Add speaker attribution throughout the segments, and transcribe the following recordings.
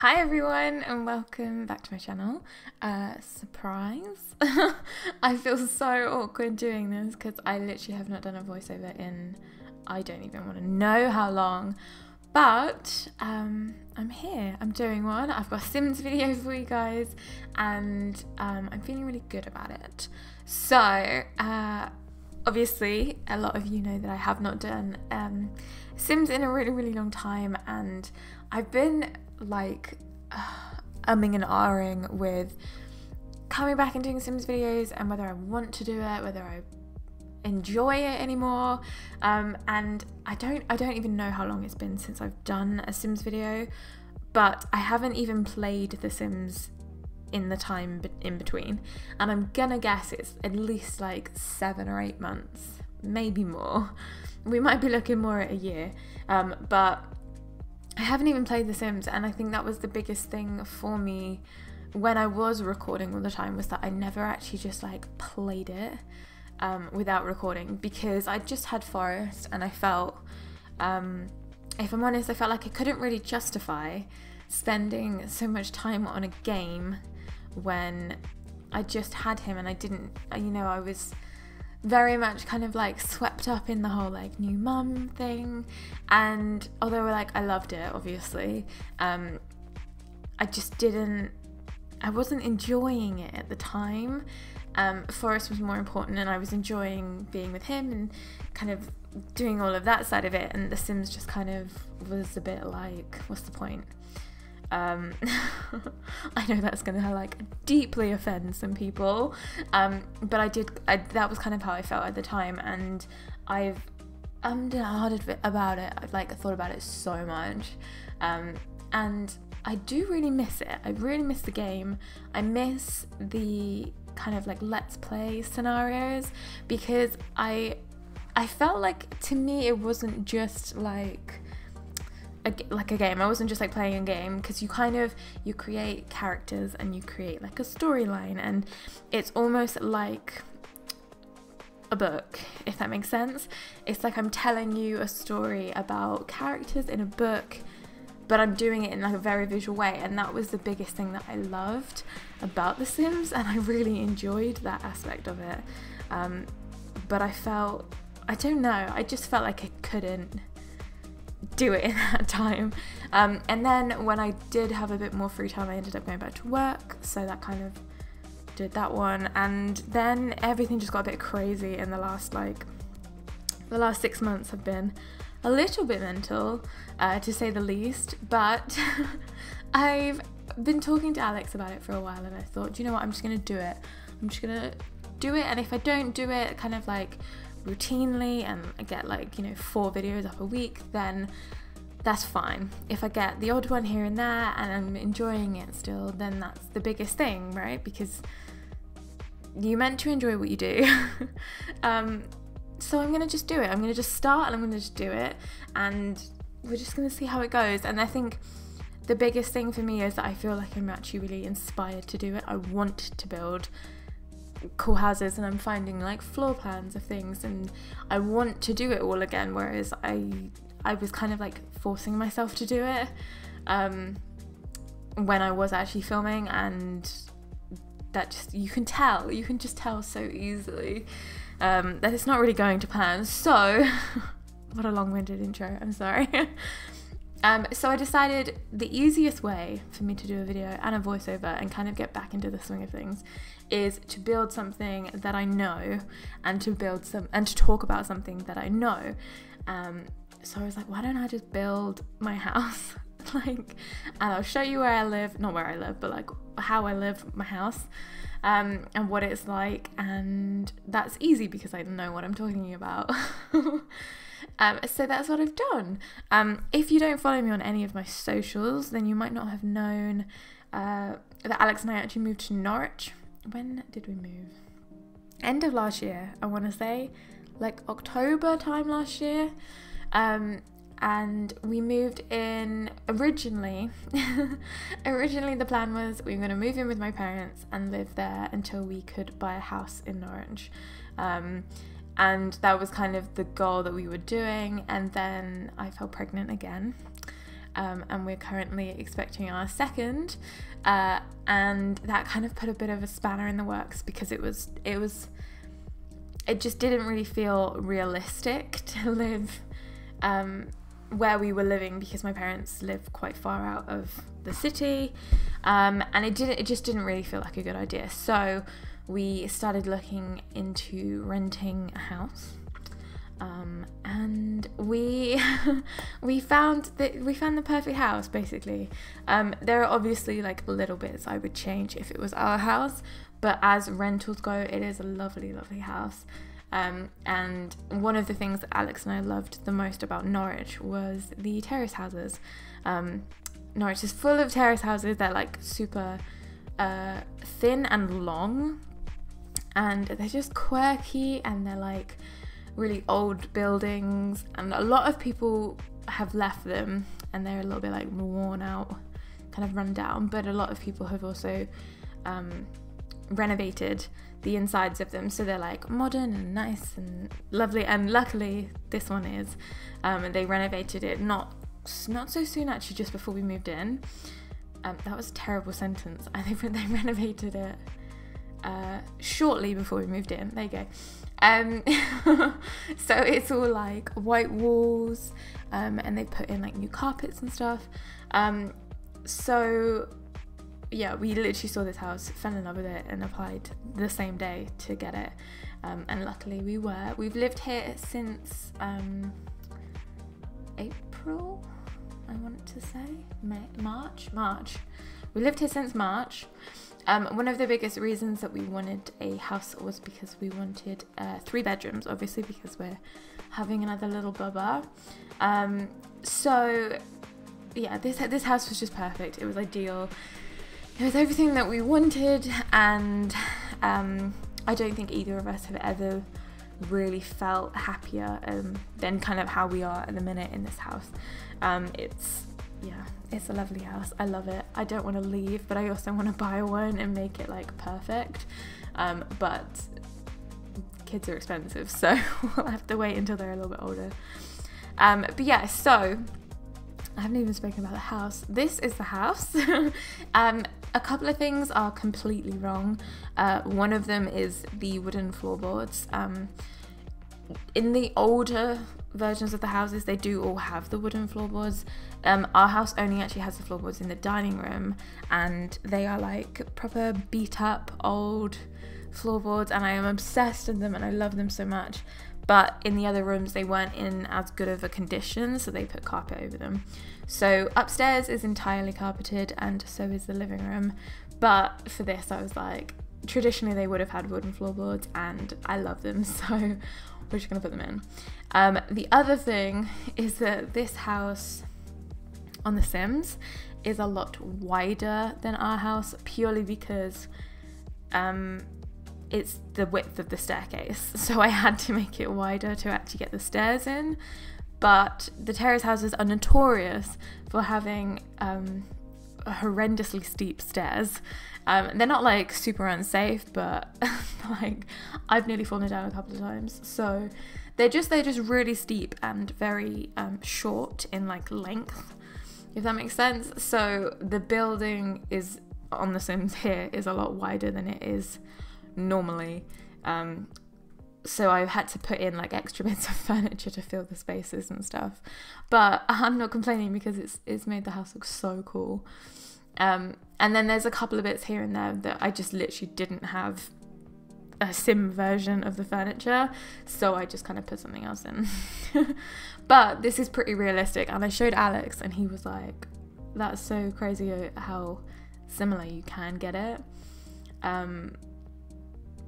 Speaker 1: Hi everyone and welcome back to my channel. Surprise! I feel so awkward doing this because I literally have not done a voiceover in I don't even want to know how long, but I'm here, I'm doing one. I've got a Sims video for you guys and I'm feeling really good about it. So obviously a lot of you know that I have not done Sims in a really long time, and I've been like umming and ahhing with coming back and doing Sims videos and whether I want to do it, whether I enjoy it anymore, and I don't even know how long it's been since I've done a Sims video, but I haven't even played The Sims in the time in between, and I'm gonna guess it's at least like 7 or 8 months, maybe more. We might be looking more at a year, but I haven't even played The Sims, and I think that was the biggest thing for me when I was recording all the time, was that I never actually just like played it without recording, because I just had Forest and I felt, if I'm honest, I felt like I couldn't really justify spending so much time on a game when I just had him, and I didn't, you know, I was very much kind of like swept up in the whole like new mum thing, and although like I loved it obviously, I wasn't enjoying it at the time. Forrest was more important, and I was enjoying being with him and kind of doing all of that side of it, and The Sims just kind of was a bit like, what's the point? I know that's gonna like deeply offend some people, but that was kind of how I felt at the time, and I've about it. I've like thought about it so much, and I do really miss it. I really miss the game. I miss the kind of like let's play scenarios, because I felt like, to me, it wasn't just like a game. I wasn't just like playing a game, because you create characters and you create like a storyline, and it's almost like a book, if that makes sense. It's like I'm telling you a story about characters in a book, but I'm doing it in like a very visual way, and that was the biggest thing that I loved about The Sims, and I really enjoyed that aspect of it. But I don't know, I just felt like I couldn't do it in that time, and then when I did have a bit more free time, I ended up going back to work, so that kind of did that one, and then everything just got a bit crazy, and the last 6 months have been a little bit mental, to say the least, but I've been talking to Alex about it for a while, and I thought, do you know what, I'm just gonna do it, and if I don't do it kind of like routinely and I get like, you know, 4 videos up a week, then that's fine. If I get the odd one here and there and I'm enjoying it still, then that's the biggest thing, right? Because you're meant to enjoy what you do. So I'm gonna just do it. I'm gonna just start and I'm gonna just do it, and we're just gonna see how it goes. And I think the biggest thing for me is that I feel like I'm actually really inspired to do it. I want to build cool houses, and I'm finding like floor plans of things, and I want to do it all again, whereas I was kind of like forcing myself to do it when I was actually filming, and that just, you can just tell so easily that it's not really going to plan. So what a long-winded intro, I'm sorry. So I decided the easiest way for me to do a video and a voiceover and kind of get back into the swing of things is to build something that I know, and to talk about something that I know. So I was like, why don't I just build my house? And I'll show you where I live, not where I live, but like how I live, my house, and what it's like, and that's easy because I know what I'm talking about. So that's what I've done. If you don't follow me on any of my socials, then you might not have known that Alex and I actually moved to Norwich. When did we move? End of last year, I want to say, like October time last year. And we moved in originally. Originally the plan was we were going to move in with my parents and live there until we could buy a house in Norwich. And that was kind of the goal that we were doing, and then I fell pregnant again. and we're currently expecting our second, and that kind of put a bit of a spanner in the works because it just didn't really feel realistic to live where we were living, because my parents live quite far out of the city, and it just didn't really feel like a good idea. So we started looking into renting a house, and we found the perfect house, basically. There are obviously like little bits I would change if it was our house, but as rentals go, it is a lovely house. And one of the things that Alex and I loved the most about Norwich was the terrace houses. Norwich is full of terrace houses. They're like super thin and long, and they're just quirky, and they're like really old buildings, and a lot of people have left them and they're a little bit like worn out, kind of run down, but a lot of people have also renovated the insides of them, so they're like modern and nice and lovely. And luckily this one is, they renovated it not so soon, actually, just before we moved in. That was a terrible sentence. I think they renovated it shortly before we moved in. There you go. So it's all like white walls, and they put in like new carpets and stuff. So yeah, we literally saw this house, fell in love with it, and applied the same day to get it. And luckily we've lived here since April, I want to say, March. We lived here since March. One of the biggest reasons that we wanted a house was because we wanted 3 bedrooms, obviously, because we're having another little bubba. So yeah, this house was just perfect. It was ideal. It was everything that we wanted, and I don't think either of us have ever really felt happier than kind of how we are at the minute in this house. It's a lovely house. I love it. I don't want to leave, but I also want to buy one and make it like perfect. But kids are expensive, so we'll have to wait until they're a little bit older. But yeah, so I haven't even spoken about the house. This is the house. A couple of things are completely wrong. One of them is the wooden floorboards. In the older versions of the houses, they do all have the wooden floorboards. Our house only actually has the floorboards in the dining room, and they are like proper beat up old floorboards, and I am obsessed with them and I love them so much. But in the other rooms, they weren't in as good of a condition, so they put carpet over them. So upstairs is entirely carpeted, and so is the living room. But for this, I was like, traditionally they would have had wooden floorboards, and I love them, so we're just gonna put them in. The other thing is that this house on The Sims is a lot wider than our house, purely because it's the width of the staircase, so I had to make it wider to actually get the stairs in. But the terrace houses are notorious for having horrendously steep stairs. They're not like super unsafe, but like I've nearly fallen down a couple of times. So they're just really steep and very short in like length, if that makes sense. So the building is on The Sims here is a lot wider than it is normally, so I've had to put in like extra bits of furniture to fill the spaces and stuff, but I'm not complaining because it's made the house look so cool. And then there's a couple of bits here and there that I just literally didn't have a sim version of the furniture, so I just kind of put something else in. But this is pretty realistic, and I showed Alex and he was like, that's so crazy how similar you can get it.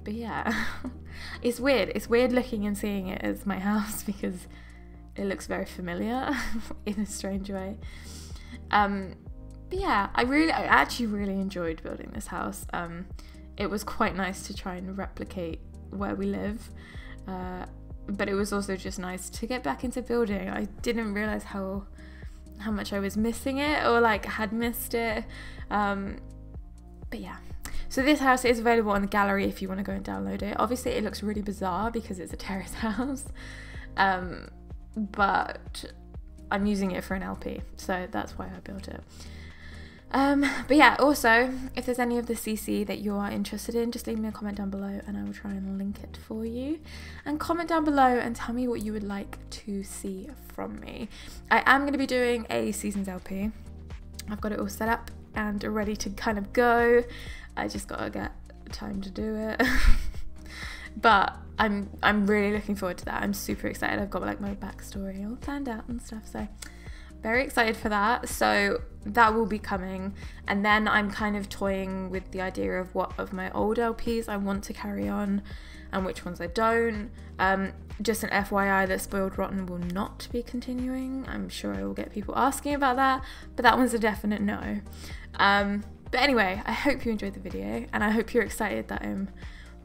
Speaker 1: But yeah, it's weird looking and seeing it as my house because it looks very familiar in a strange way. But yeah, I actually really enjoyed building this house. It was quite nice to try and replicate where we live, but it was also just nice to get back into building. I didn't realize how much I was missing it, or like had missed it. But yeah. So this house is available on the gallery if you want to go and download it. Obviously it looks really bizarre because it's a terrace house, but I'm using it for an LP, so that's why I built it. But yeah, also, if there's any of the CC that you are interested in, just leave me a comment down below and I will try and link it for you. And comment down below and tell me what you would like to see from me. I am going to be doing a Seasons LP. I've got it all set up and ready to kind of go. I just gotta get time to do it. But I'm really looking forward to that. I'm super excited. I've got like my backstory all planned out and stuff, so very excited for that. So that will be coming, and then I'm kind of toying with the idea of what of my old LPs I want to carry on and which ones I don't. Just an FYI that Spoiled Rotten will not be continuing. I'm sure I will get people asking about that, but that one's a definite no. But anyway, I hope you enjoyed the video, and I hope you're excited that I'm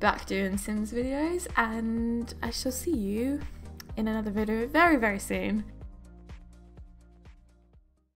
Speaker 1: back doing Sims videos, and I shall see you in another video very, very soon.